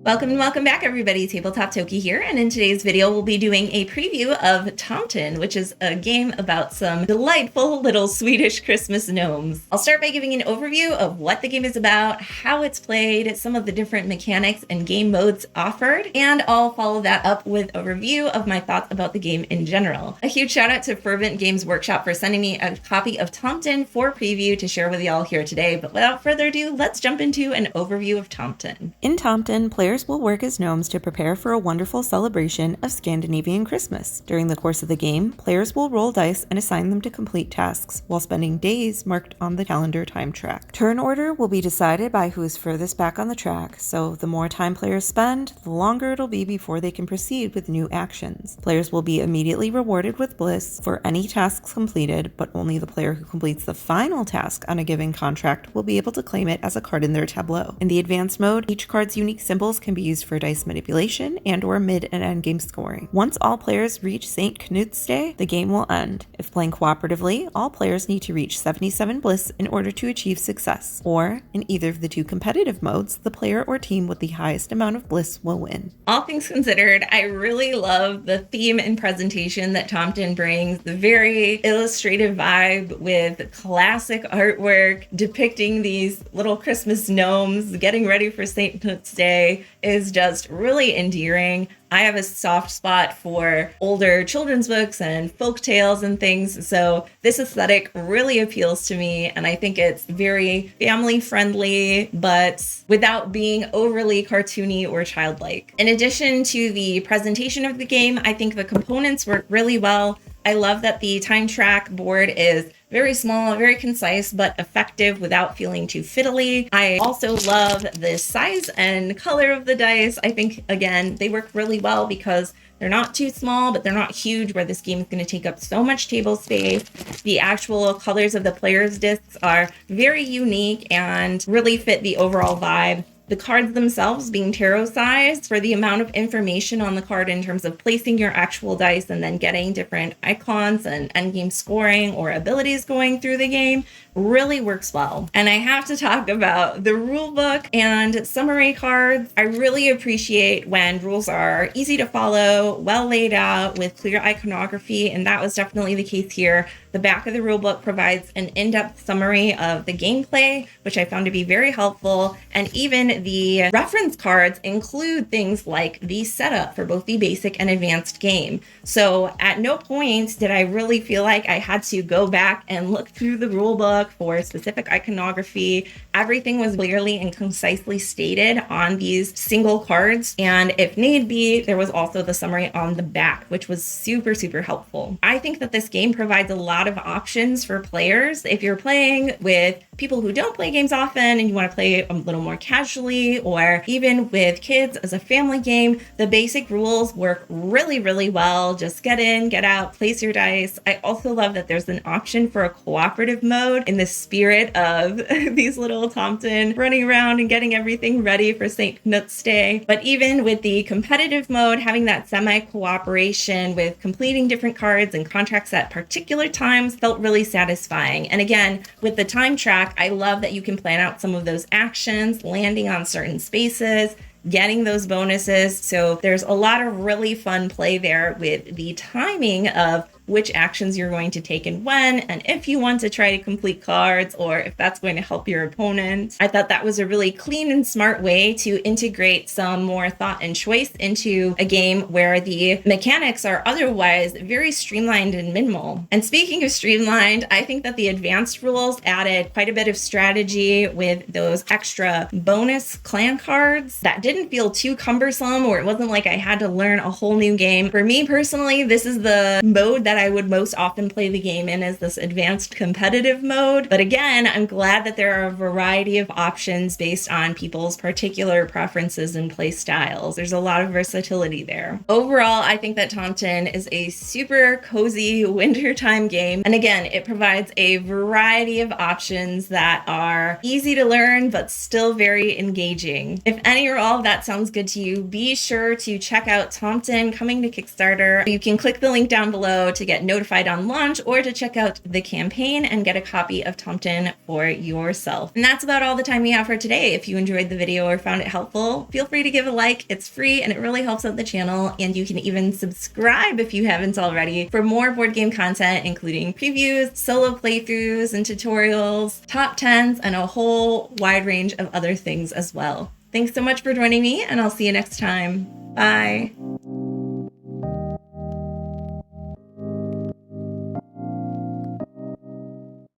Welcome and welcome back, everybody. Tabletop Toki here, and in today's video we'll be doing a preview of Tomten, which is a game about some delightful little Swedish Christmas gnomes. I'll start by giving an overview of what the game is about, how it's played, some of the different mechanics and game modes offered, and I'll follow that up with a review of my thoughts about the game in general. A huge shout out to Fervent Workshop for sending me a copy of Tomten for preview to share with y'all here today, but without further ado, let's jump into an overview of Tomten. In Tomten, players will work as gnomes to prepare for a wonderful celebration of Scandinavian Christmas. During the course of the game, players will roll dice and assign them to complete tasks while spending days marked on the calendar time track. Turn order will be decided by who is furthest back on the track, so the more time players spend, the longer it'll be before they can proceed with new actions. Players will be immediately rewarded with bliss for any tasks completed, but only the player who completes the final task on a given contract will be able to claim it as a card in their tableau. In the advanced mode, each card's unique symbols can be used for dice manipulation and or mid and end game scoring. Once all players reach St. Knut's Day, the game will end. If playing cooperatively, all players need to reach 77 bliss in order to achieve success, or in either of the two competitive modes, the player or team with the highest amount of bliss will win. All things considered, I really love the theme and presentation that Tomten brings, the very illustrative vibe with classic artwork depicting these little Christmas gnomes getting ready for St. Knut's Day is just really endearing. I have a soft spot for older children's books and folk tales and things, so this aesthetic really appeals to me, and I think it's very family friendly, but without being overly cartoony or childlike. In addition to the presentation of the game, I think the components work really well. I love that the time track board is very small, very concise, but effective without feeling too fiddly. I also love the size and color of the dice. I think, again, they work really well because they're not too small, but they're not huge, where this game is going to take up so much table space. The actual colors of the player's discs are very unique and really fit the overall vibe. The cards themselves being tarot sized for the amount of information on the card in terms of placing your actual dice and then getting different icons and endgame scoring or abilities going through the game really works well. And I have to talk about the rule book and summary cards. I really appreciate when rules are easy to follow, well laid out with clear iconography, and that was definitely the case here. The back of the rule book provides an in-depth summary of the gameplay, which I found to be very helpful, and even the reference cards include things like the setup for both the basic and advanced game. So at no point did I really feel like I had to go back and look through the rule book for specific iconography. Everything was clearly and concisely stated on these single cards, and if need be, there was also the summary on the back, which was super, super helpful. I think that this game provides a lot of options for players. If you're playing with people who don't play games often and you want to play a little more casually, or even with kids as a family game, the basic rules work really, really well. Just get in, get out, place your dice. I also love that there's an option for a cooperative mode in the spirit of these little Tomten running around and getting everything ready for St. Knut's Day. But even with the competitive mode, having that semi-cooperation with completing different cards and contracts at particular times felt really satisfying. And again, with the time track, I love that you can plan out some of those actions, landing on certain spaces, getting those bonuses. So there's a lot of really fun play there with the timing of which actions you're going to take and when, and if you want to try to complete cards or if that's going to help your opponent. I thought that was a really clean and smart way to integrate some more thought and choice into a game where the mechanics are otherwise very streamlined and minimal. And speaking of streamlined, I think that the advanced rules added quite a bit of strategy with those extra bonus clan cards that didn't feel too cumbersome, or it wasn't like I had to learn a whole new game. For me personally, this is the mode that I would most often play the game in, is this advanced competitive mode. But again, I'm glad that there are a variety of options based on people's particular preferences and play styles. There's a lot of versatility there. Overall, I think that Tomten is a super cozy wintertime game. And again, it provides a variety of options that are easy to learn, but still very engaging. If any or all of that sounds good to you, be sure to check out Tomten coming to Kickstarter. You can click the link down below to get notified on launch or to check out the campaign and get a copy of Tomten for yourself. And that's about all the time we have for today. If you enjoyed the video or found it helpful, feel free to give a like. It's free and it really helps out the channel. And you can even subscribe if you haven't already for more board game content, including previews, solo playthroughs and tutorials, top 10s, and a whole wide range of other things as well. Thanks so much for joining me, and I'll see you next time. Bye.